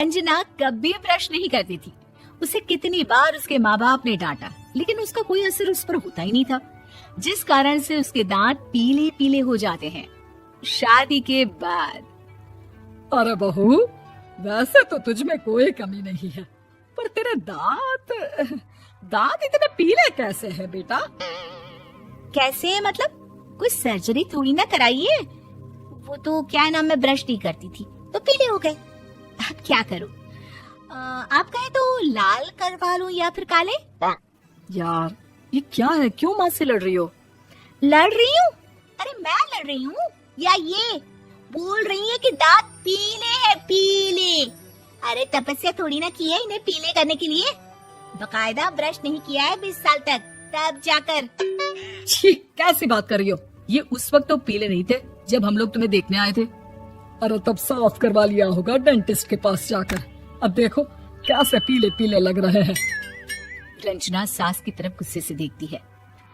रंजना कभी ब्रश नहीं करती थी। उसे कितनी बार उसके माँ बाप ने डांटा, लेकिन उसका कोई असर उस पर होता ही नहीं था, जिस कारण से उसके दांत पीले पीले हो जाते हैं। शादी के बाद अरे बहू, वैसे तो तुझ में कोई कमी नहीं है, पर तेरे दांत दांत इतने पीले कैसे हैं बेटा? कैसे मतलब? कोई सर्जरी थोड़ी ना कराइए। वो तो क्या नाम, मैं ब्रश नहीं करती थी तो पीले हो गए। अब क्या करूं? आप कहे तो लाल करवा लूं या फिर काले? यार ये क्या है, क्यों माँ से लड़ रही हो? लड़ रही हूँ? अरे मैं लड़ रही हूँ या ये बोल रही है कि दांत पीले हैं, पीले। अरे तपस्या थोड़ी ना की है इन्हें पीले करने के लिए। बकायदा ब्रश नहीं किया है 20 साल तक, तब जाकर। छी, कैसी बात कर रही हो? ये उस वक्त तो पीले नहीं थे जब हम लोग तुम्हें देखने आए थे। अरे तब साफ करवा लिया होगा डेंटिस्ट के पास जाकर। अब देखो कैसे पीले पीले लग रहे हैं। रंजना सास की तरफ गुस्से से देखती है।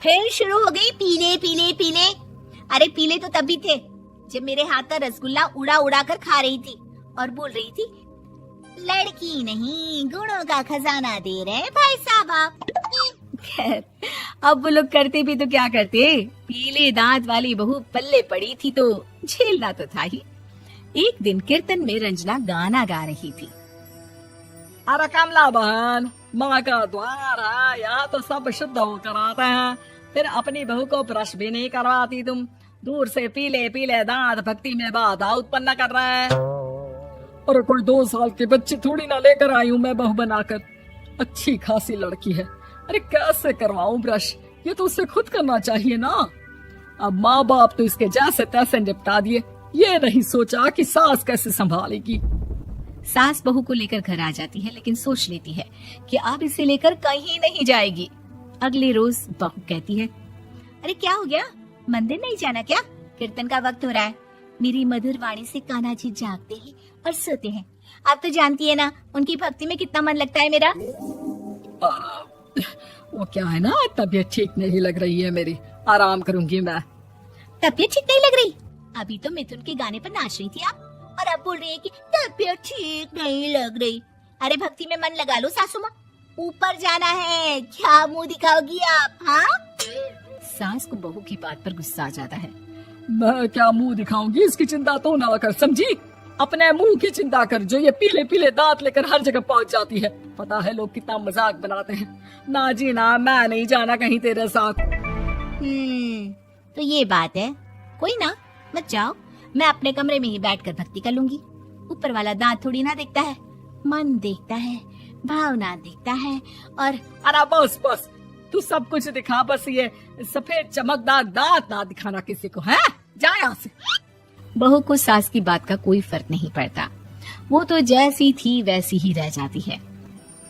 फिर शुरू हो गई पीले पीले पीले। अरे पीले तो तभी थे जब मेरे हाथ का रसगुल्ला उड़ा उड़ा कर खा रही थी और बोल रही थी, लड़की नहीं गुणों का खजाना दे रहे भाई साहब आप। खैर, अब वो लोग करते भी तो क्या करते, पीले दांत वाली बहू पल्ले पड़ी थी तो झेलना तो था ही। एक दिन कीर्तन में रंजना गाना गा रही थी। अरे कमला बहन, माँ का द्वार है, यहाँ तो सब शुद्ध होकर आते हैं, फिर अपनी बहू को ब्रश भी नहीं करवाती तुम। दूर से पीले पीले दांत भक्ति में बाधा उत्पन्न कर रहे हैं। अरे कोई 2 साल के बच्चे थोड़ी ना लेकर आई हूँ मैं बहू बनाकर। अच्छी खासी लड़की है, अरे कैसे करवाऊं ब्रश? ये तो उससे खुद करना चाहिए ना। अब माँ बाप तो इसके जैसे तैसे निपटा दिए, ये नहीं सोचा कि सास कैसे संभालेगी। सास बहू को लेकर घर आ जाती है, लेकिन सोच लेती है कि अब इसे लेकर कहीं नहीं जाएगी। अगले रोज बहू कहती है, अरे क्या हो गया, मंदिर नहीं जाना क्या? कीर्तन का वक्त हो रहा है। मेरी मधुर वाणी से कान्हा जी जागते हैं और सोते हैं। आप तो जानती है ना उनकी भक्ति में कितना मन लगता है मेरा। वो क्या है ना, तबीयत ठीक नहीं लग रही है मेरी, आराम करूंगी मैं। तबीयत ठीक नहीं लग रही? अभी तो मिथुन के गाने पर नाच रही थी आप, और अब बोल रही है कि तबीयत ठीक नहीं लग रही। अरे भक्ति में मन लगा लो सासू माँ, ऊपर जाना है, क्या मुंह दिखाओगी आप? हाँ? सास को बहू की बात पर गुस्सा आ जाता है। मैं क्या मुंह दिखाऊंगी, इसकी चिंता तो ना कर, समझी? अपने मुंह की चिंता कर, जो ये पीले पीले दांत लेकर हर जगह पहुंच जाती है। पता है लोग कितना मजाक बनाते हैं। ना जी ना, मैं नहीं जाना कहीं तेरे साथ। तो ये बात है, कोई ना, मत जाओ, मैं अपने कमरे में ही बैठकर भक्ति कर लूंगी। ऊपर वाला दांत थोड़ी ना देखता है, मन देखता है, भावना देखता है। और अरे बस बस, तू सब कुछ दिखा, बस ये सफेद चमकदार दांत ना दिखाना किसी को, है? जा यहाँ से। बहू को सास की बात का कोई फर्क नहीं पड़ता, वो तो जैसी थी वैसी ही रह जाती है।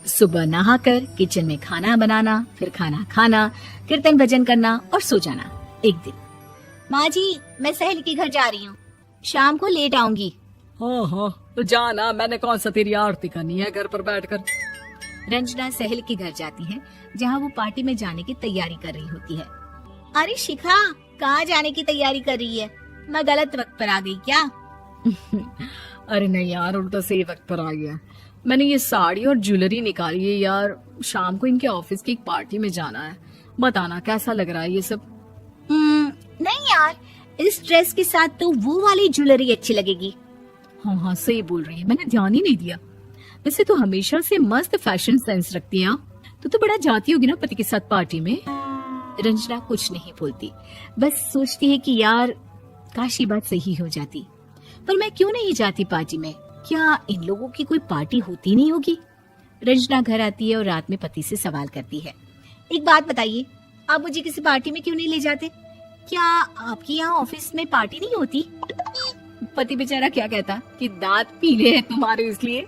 सुबह नहाकर किचन में खाना बनाना, फिर खाना खाना, कीर्तन भजन करना और सो जाना। एक दिन, माँ जी मैं सहेली के घर जा रही हूँ, शाम को लेट आऊंगी। हाँ, तो जाना, मैंने कौन सा तेरी आरती करनी है घर पर बैठकर। रंजना सहेली के घर जाती है, जहाँ वो पार्टी में जाने की तैयारी कर रही होती है। अरे शिखा, कहाँ जाने की तैयारी कर रही है? मैं गलत वक्त पर आ गई क्या? अरे नहीं यार, उल्टा सही वक्त पर आ गया। मैंने ये साड़ी और ज्वेलरी निकाली है यार, शाम को इनके ऑफिस की एक पार्टी में जाना है। बताना कैसा लग रहा है ये सब? नहीं यार, इस ड्रेस के साथ तो वो वाली ज्वेलरी अच्छी लगेगी। हाँ, सही बोल रही है, मैंने ध्यान ही नहीं दिया। वैसे तो हमेशा से मस्त फैशन सेंस रखती है। तो बड़ा जाती होगी ना पति के साथ पार्टी में। रंजना कुछ नहीं बोलती, बस सोचती है कि यार काश ये बात सही हो जाती, पर मैं क्यों नहीं जाती पार्टी में? क्या इन लोगों की कोई पार्टी होती नहीं होगी? रंजना घर आती है और रात में पति से सवाल करती है, एक बात बताइए, आप मुझे किसी पार्टी में क्यों नहीं ले जाते? क्या आपके यहाँ ऑफिस में पार्टी नहीं होती? पति बेचारा क्या कहता कि दांत पीले हैं तुम्हारे इसलिए।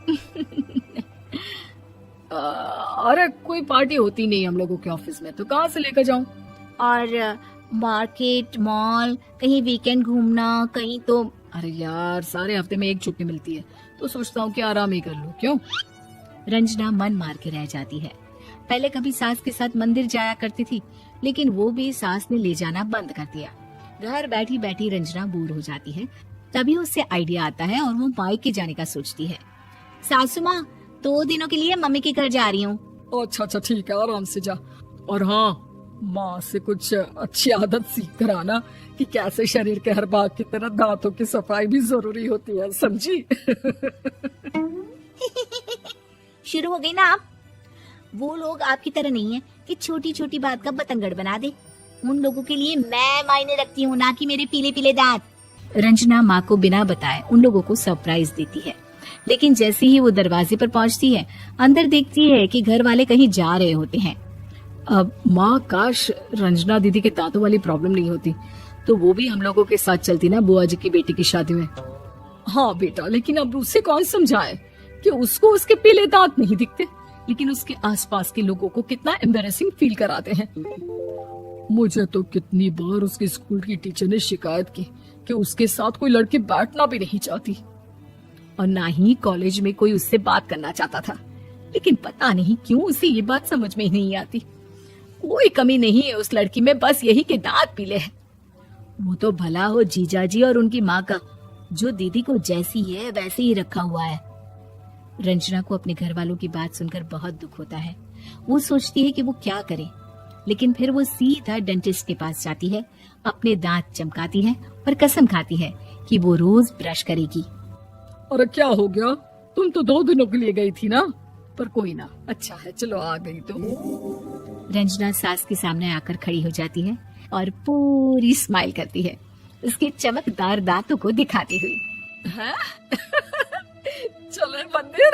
अरे कोई पार्टी होती नहीं हम लोगों के ऑफिस में, तो कहाँ से लेकर जाऊं? और मार्केट, मॉल, कहीं वीकेंड घूमना कहीं तो? अरे यार, सारे हफ्ते में एक छुट्टी मिलती है, तो सोचता हूँ कि आराम ही कर लूं। क्यों? रंजना मन मार के रह जाती है। पहले कभी सास के साथ मंदिर जाया करती थी, लेकिन वो भी सास ने ले जाना बंद कर दिया। घर बैठी बैठी रंजना बोर हो जाती है। तभी उससे आइडिया आता है और वो मायके जाने का सोचती है। सासू माँ 2 दिनों के लिए मम्मी के घर जा रही हूँ। अच्छा अच्छा ठीक है, आराम से जा। और हाँ, माँ से कुछ अच्छी आदत सीख कर आना कि कैसे शरीर के हर भाग की तरह दांतों की सफाई भी जरूरी होती है, समझी? शुरू हो गई ना आप। वो लोग आपकी तरह नहीं है कि छोटी छोटी बात का बतंगड़ बना दे। उन लोगों के लिए मैं मायने रखती हूँ, ना कि मेरे पीले पीले दांत। रंजना माँ को बिना बताए उन लोगों को सरप्राइज देती है, लेकिन जैसे ही वो दरवाजे पर पहुंचती है, अंदर देखती है कि घर वाले कहीं जा रहे होते हैं। अब माँ, काश रंजना दीदी के दांतों वाली प्रॉब्लम नहीं होती तो वो भी हम लोगों के साथ चलती ना बुआ जी की बेटी की शादी में। हाँ बेटा, लेकिन अब उसे कौन समझाए कि उसको उसके पीले दांत नहीं दिखते, लेकिन उसके आसपास के लोगों को कितना एम्बैरेसिंग फील कराते हैं। मुझे तो कितनी बार उसके स्कूल की टीचर ने शिकायत की कि उसके साथ कोई लड़की बैठना भी नहीं चाहती, और ना ही कॉलेज में कोई उससे बात करना चाहता था। लेकिन पता नहीं क्यों उसे ये बात समझ में ही नहीं आती। कोई कमी नहीं है उस लड़की में, बस यही कि दांत पीले हैं। वो तो भला हो जीजा जी और उनकी माँ का, जो दीदी को जैसी है वैसे ही रखा हुआ है। रंजना को अपने घर वालों की बात सुनकर बहुत दुख होता है। वो सोचती है कि वो क्या करे, लेकिन फिर वो सीधा डेंटिस्ट के पास जाती है, अपने दांत चमकाती है और कसम खाती है कि वो रोज ब्रश करेगी। अरे क्या हो गया, तुम तो 2 दिनों के लिए गई थी ना। पर कोई ना, अच्छा है, चलो आ गई तो। रंजना सास के सामने आकर खड़ी हो जाती है और पूरी स्माइल करती है, उसके चमकदार दांतों को दिखाती हुई। हैं? चले मंदिर।